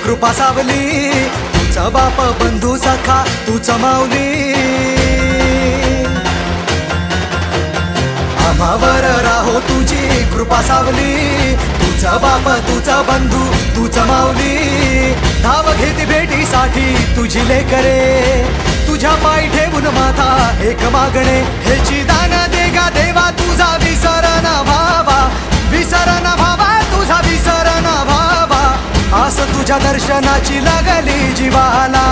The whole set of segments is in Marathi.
कृपा सावली, तुझा बाप बंधू सखा तूच माऊली. आम्हावर राहो तुझी कृपा सावली, तुझा बाप तुझा बंधू तूच माऊली. धाव घेती भेटीसाठी तुझी लेकरे, तुझ्या पायी ठेवून माथा एक मागणे. हेची दान दे गा देवा तुझा विसर ना भावा, विसर ना भावा तुझा विसर ना भावा. आस तुझ्या दर्शनाची लागली जीवाला,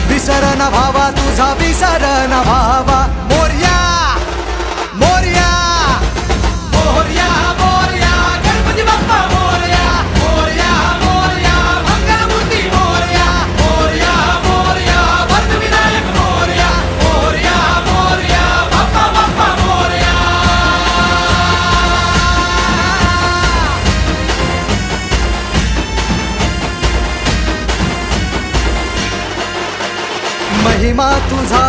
विसर ना भावा तुझा विसर ना भावा. मोरया मोरया मोरया मोरया गणपती बाप्पा मोरया, मोरया मोरया मंगलमूर्ती मोरया, मोरया मोरया वरदविनायक मोरया, मोरया मोरया बाप्पा बाप्पा मोरया. महिमा तुझा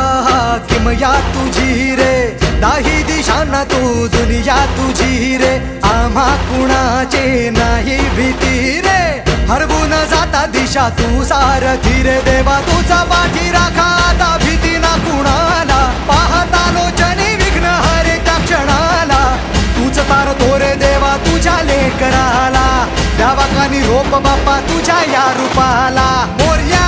किमया तुझी रे, दाही दिशांना तू दुनिया तुझी रे. आम्हा कुणाचे नाही भीती रे, हरवून जाता दिशा तू सारथी रे. देवा तुझा पाठी राखा आता भीती ना कुणाला, पाहता लोचनी विघ्न हरे त्या क्षणाला. तूच तार तोरे देवा तुझ्या लेकराला, द्यावा कानी रोप बाप्पा तुझ्या या रूपाला. मोरया